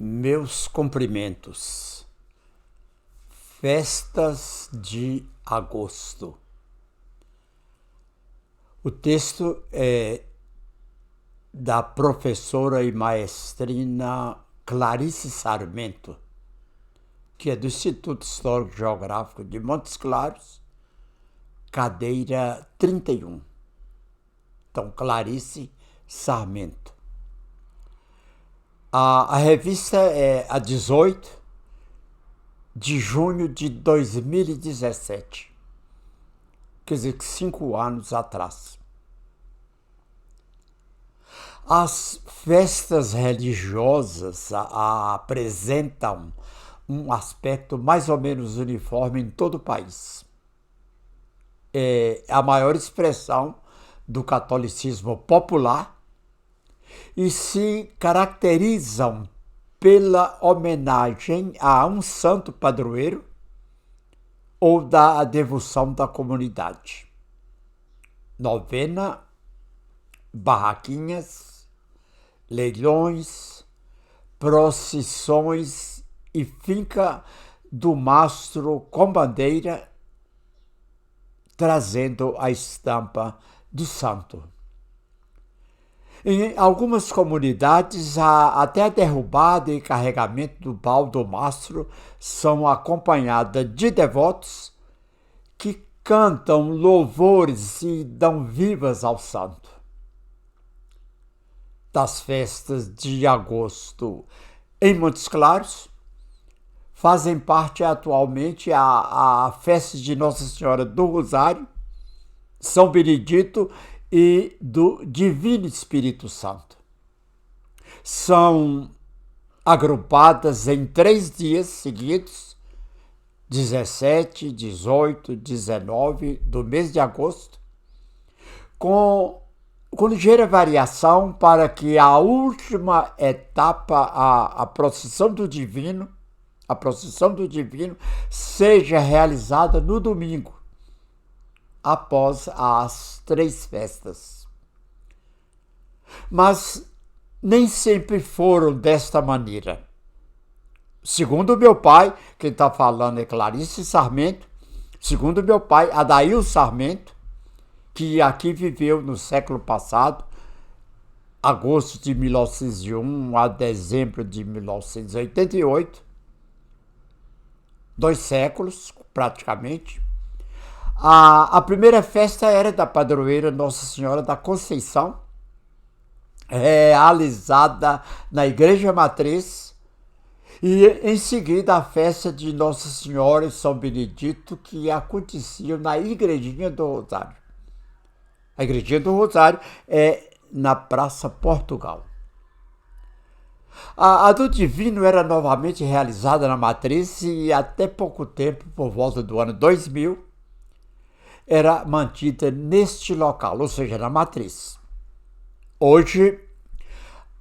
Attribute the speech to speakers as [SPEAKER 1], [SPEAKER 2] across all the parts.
[SPEAKER 1] Meus cumprimentos. Festas de agosto. O texto é da professora e maestrina Clarice Sarmento, que é do Instituto Histórico Geográfico de Montes Claros, cadeira 31. Então, Clarice Sarmento. A revista é a 18 de junho de 2017, quer dizer, 5 anos atrás. As festas religiosas apresentam um aspecto mais ou menos uniforme em todo o país. É a maior expressão do catolicismo popular e se caracterizam pela homenagem a um santo padroeiro ou da devoção da comunidade. Novena, barraquinhas, leilões, procissões e finca do mastro com bandeira, trazendo a estampa do santo. Em algumas comunidades, até a derrubada e carregamento do pau do mastro são acompanhadas de devotos que cantam louvores e dão vivas ao santo. Das festas de agosto em Montes Claros, fazem parte atualmente a festa de Nossa Senhora do Rosário, São Benedito e do Divino Espírito Santo. São agrupadas em 3 dias seguidos, 17, 18, 19 do mês de agosto, com ligeira variação para que a última etapa, a procissão do Divino, seja realizada no domingo, após as 3 festas. Mas nem sempre foram desta maneira. Segundo meu pai, quem está falando é Clarice Sarmento, segundo meu pai, Adail Sarmento, que aqui viveu no século passado, agosto de 1901 a dezembro de 1988, 2 séculos praticamente. A primeira festa era da padroeira Nossa Senhora da Conceição, realizada na Igreja Matriz, e em seguida a festa de Nossa Senhora e São Benedito, que acontecia na Igrejinha do Rosário. A Igrejinha do Rosário é na Praça Portugal. A do Divino era novamente realizada na Matriz e até pouco tempo, por volta do ano 2000, era mantida neste local, ou seja, na Matriz. Hoje,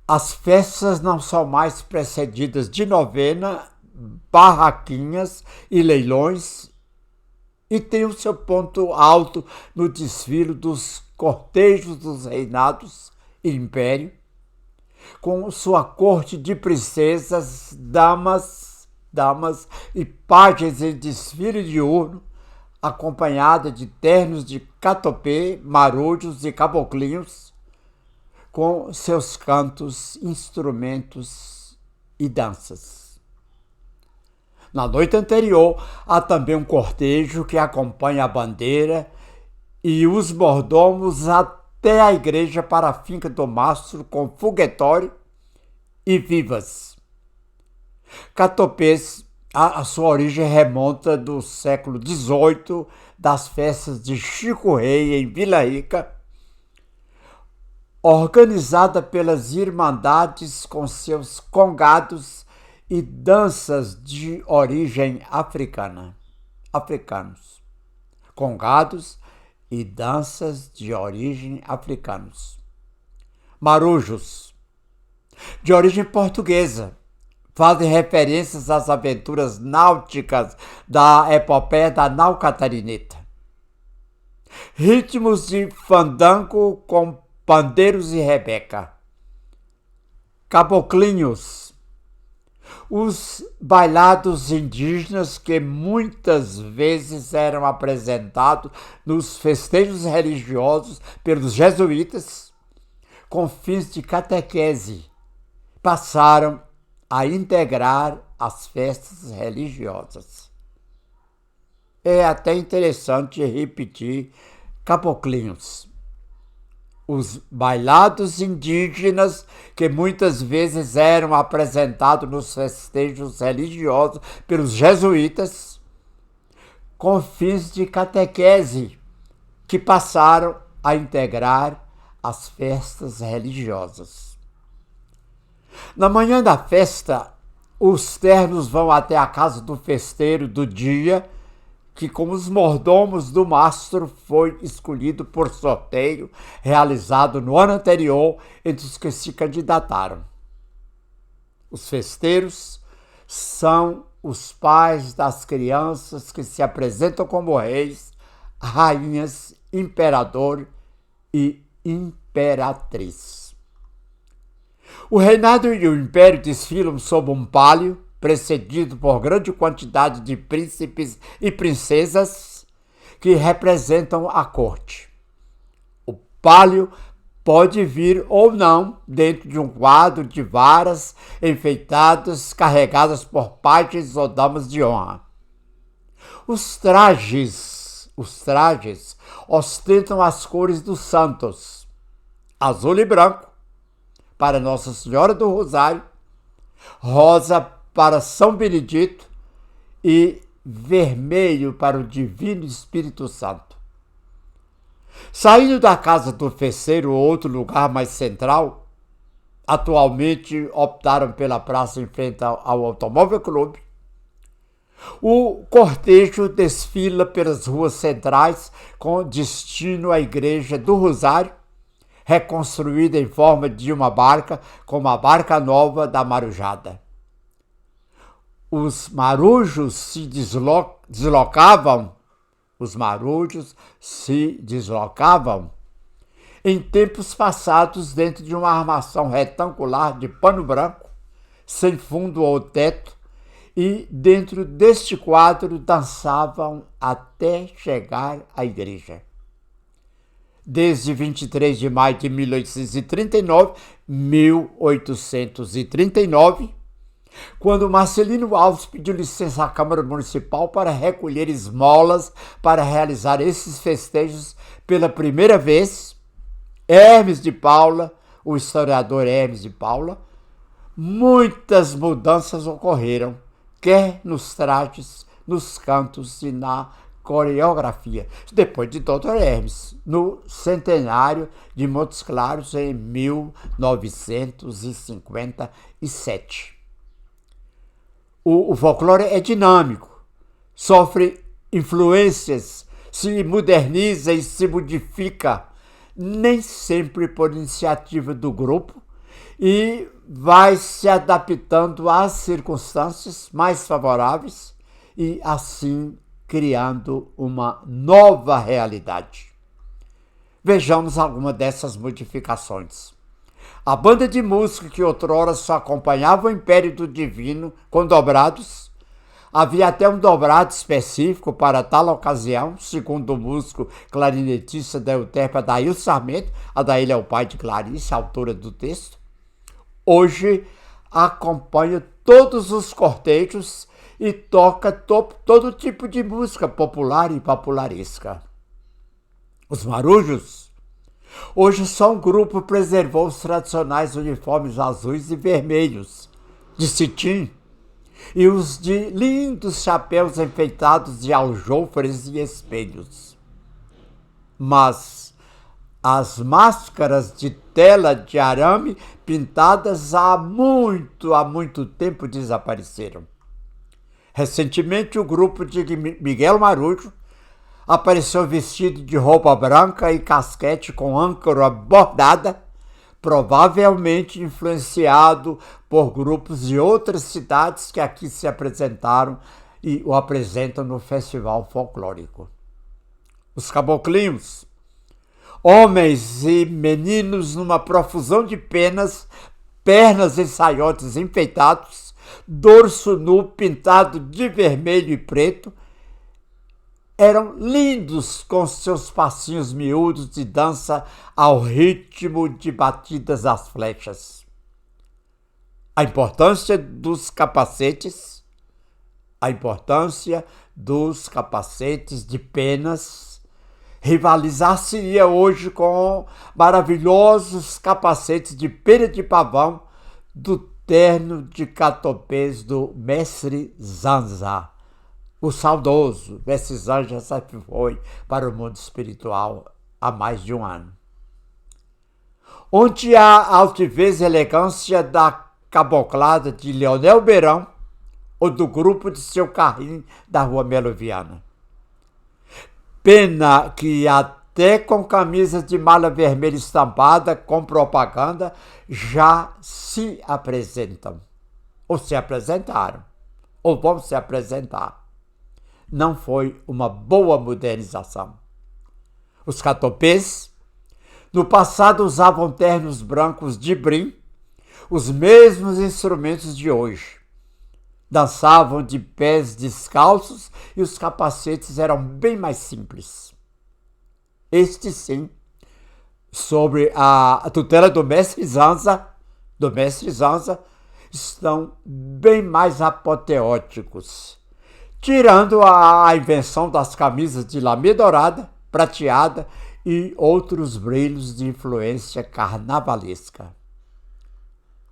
[SPEAKER 1] as festas não são mais precedidas de novena, barraquinhas e leilões, e tem o seu ponto alto no desfile dos cortejos dos reinados e império, com sua corte de princesas, damas e pajens em desfile diurno, acompanhada de ternos de catopê, marujos e caboclinhos, com seus cantos, instrumentos e danças. Na noite anterior, há também um cortejo que acompanha a bandeira e os mordomos até a igreja para a finca do mastro com foguetório e vivas. Catopês, a sua origem remonta do século XVIII, das festas de Chico Rei em Vila Rica, organizada pelas Irmandades com seus congados e danças de origem africanos. Congados e danças de origem africanos. Marujos, de origem portuguesa, fazem referências às aventuras náuticas da epopeia da nau Catarineta. Ritmos de fandango com pandeiros e rebeca. Caboclinhos, Os bailados indígenas, que muitas vezes eram apresentados nos festejos religiosos pelos jesuítas, com fins de catequese, passaram a integrar as festas religiosas. É até interessante repetir caboclinhos. Os bailados indígenas, que muitas vezes eram apresentados nos festejos religiosos pelos jesuítas, com fins de catequese, que passaram a integrar as festas religiosas. Na manhã da festa, os ternos vão até a casa do festeiro do dia, que, como os mordomos do mastro, foi escolhido por sorteio realizado no ano anterior entre os que se candidataram. Os festeiros são os pais das crianças que se apresentam como reis, rainhas, imperador e imperatriz. O reinado e o império desfilam sob um pálio, precedido por grande quantidade de príncipes e princesas que representam a corte. O pálio pode vir ou não dentro de um quadro de varas enfeitadas carregadas por pajens ou damas de honra. Os trajes ostentam as cores dos santos: azul e branco para Nossa Senhora do Rosário, rosa para São Benedito e vermelho para o Divino Espírito Santo. Saindo da casa do festeiro ou outro lugar mais central, atualmente optaram pela praça em frente ao Automóvel Clube, o cortejo desfila pelas ruas centrais com destino à Igreja do Rosário, reconstruída em forma de uma barca, como a Barca Nova da Marujada. Os marujos se deslocavam em tempos passados dentro de uma armação retangular de pano branco, sem fundo ou teto, e dentro deste quadro dançavam até chegar à igreja. Desde 23 de maio de 1839, quando Marcelino Alves pediu licença à Câmara Municipal para recolher esmolas para realizar esses festejos pela primeira vez, Hermes de Paula, o historiador Hermes de Paula, muitas mudanças ocorreram, quer nos trajes, nos cantos e na coreografia, depois de Dr. Hermes, no centenário de Montes Claros, em 1957. O folclore é dinâmico, sofre influências, se moderniza e se modifica, nem sempre por iniciativa do grupo, e vai se adaptando às circunstâncias mais favoráveis e, assim, criando uma nova realidade. Vejamos alguma dessas modificações. A banda de música que outrora só acompanhava o Império do Divino com dobrados, havia até um dobrado específico para tal ocasião, segundo o músico clarinetista da Euterpe Adailson Sarmento. Adailson é o pai de Clarice, autora do texto. Hoje acompanha todos os cortejos e toca todo tipo de música popular e popularesca. Os marujos, hoje só um grupo preservou os tradicionais uniformes azuis e vermelhos de cetim e os de lindos chapéus enfeitados de aljôfares e espelhos. Mas as máscaras de tela de arame pintadas há muito tempo desapareceram. Recentemente, o grupo de Miguel Marujo apareceu vestido de roupa branca e casquete com âncora bordada, provavelmente influenciado por grupos de outras cidades que aqui se apresentaram e o apresentam no Festival Folclórico. Os caboclinhos, homens e meninos numa profusão de penas, pernas e saiotes enfeitados, dorso nu pintado de vermelho e preto, eram lindos com seus passinhos miúdos de dança ao ritmo de batidas das flechas. A importância dos capacetes de penas rivalizar-se-ia hoje com maravilhosos capacetes de pena de pavão do terno de catopês do mestre Zanza. O saudoso mestre Zanza já se foi para o mundo espiritual há mais de um ano. Onde a altivez e elegância da caboclada de Leonel Beirão ou do grupo de seu carrinho da Rua Meloviana. Pena que até com camisas de malha vermelha estampada com propaganda já se apresentam, ou se apresentaram, ou vão se apresentar. Não foi uma boa modernização. Os catopês, no passado, usavam ternos brancos de brim, os mesmos instrumentos de hoje. Dançavam de pés descalços e os capacetes eram bem mais simples. Estes, sim, sobre a tutela do mestre Zanza, estão bem mais apoteóticos, tirando a invenção das camisas de lamê dourada, prateada e outros brilhos de influência carnavalesca.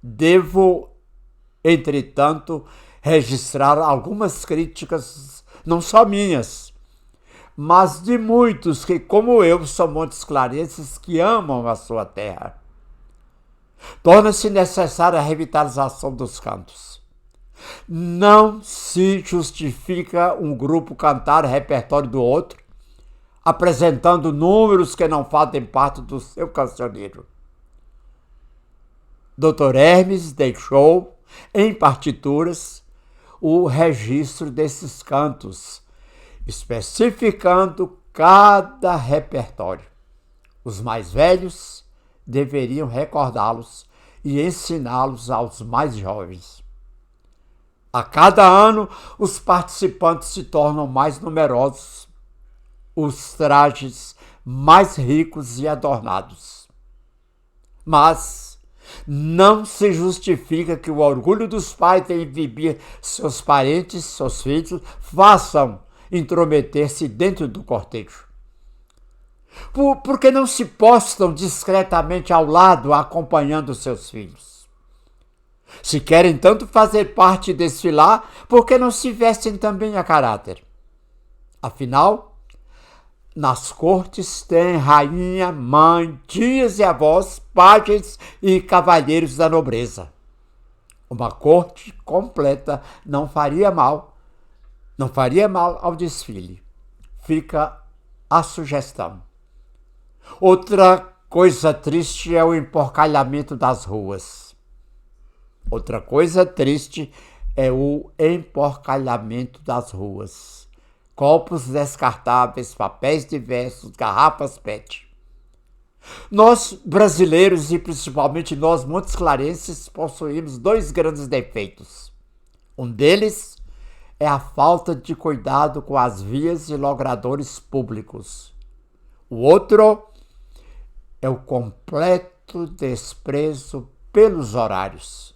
[SPEAKER 1] Devo, entretanto, registrar algumas críticas, não só minhas, mas de muitos que, como eu, são montesclarenses que amam a sua terra. Torna-se necessária a revitalização dos cantos. Não se justifica um grupo cantar repertório do outro, apresentando números que não fazem parte do seu cancioneiro. Dr. Hermes deixou, em partituras, o registro desses cantos, especificando cada repertório. Os mais velhos deveriam recordá-los e ensiná-los aos mais jovens. A cada ano, os participantes se tornam mais numerosos, os trajes mais ricos e adornados. Mas não se justifica que o orgulho dos pais em exibir seus parentes, seus filhos, façam intrometer-se dentro do cortejo. Porque não se postam discretamente ao lado, acompanhando seus filhos. Se querem tanto fazer parte e desfilar, por que não se vestem também a caráter? Afinal, nas cortes tem rainha, mãe, tias e avós, pajens e cavalheiros da nobreza. Uma corte completa não faria mal ao desfile. Fica a sugestão. Outra coisa triste é o emporcalhamento das ruas. Copos descartáveis, papéis diversos, garrafas PET. Nós, brasileiros e principalmente nós, montesclarenses, possuímos dois grandes defeitos. Um deles é a falta de cuidado com as vias e logradouros públicos. O outro é o completo desprezo pelos horários.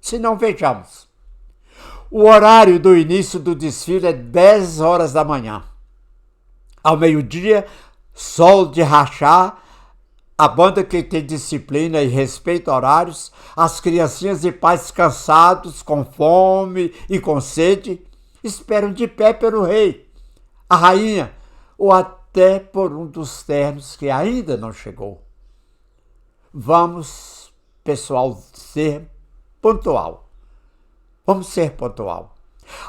[SPEAKER 1] Se não, vejamos. O horário do início do desfile é 10 horas da manhã. Ao meio-dia, sol de rachar, a banda que tem disciplina e respeita horários, as criancinhas e pais cansados, com fome e com sede, esperam de pé pelo rei, a rainha, ou até por um dos ternos que ainda não chegou. Vamos, pessoal, ser pontual.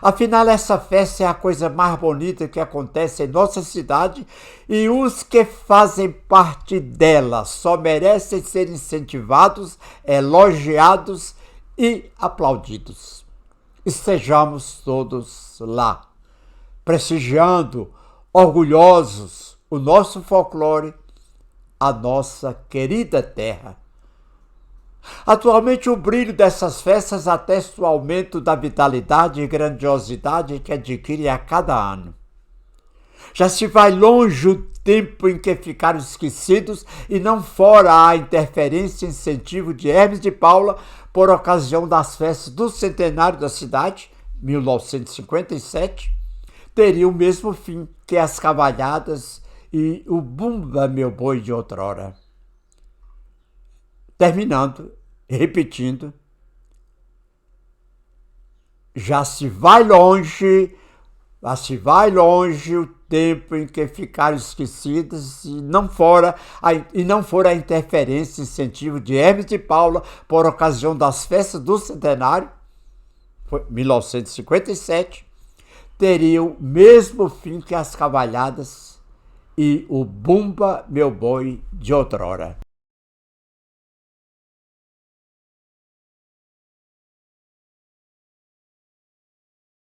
[SPEAKER 1] Afinal, essa festa é a coisa mais bonita que acontece em nossa cidade e os que fazem parte dela só merecem ser incentivados, elogiados e aplaudidos. Estejamos todos lá, prestigiando, orgulhosos, o nosso folclore, a nossa querida terra. Atualmente, o brilho dessas festas atesta o aumento da vitalidade e grandiosidade que adquire a cada ano. Já se vai longe o tempo em que ficaram esquecidos e não fora a interferência e incentivo de Hermes de Paula por ocasião das festas do centenário da cidade, 1957, teria o mesmo fim que as cavalhadas e o bumba meu boi de outrora. Terminando, repetindo, já se vai longe o tempo em que ficaram esquecidas e não fora a interferência e incentivo de Hermes de Paula por ocasião das festas do centenário, 1957, teria o mesmo fim que as cavalhadas e o bumba meu boi de outrora.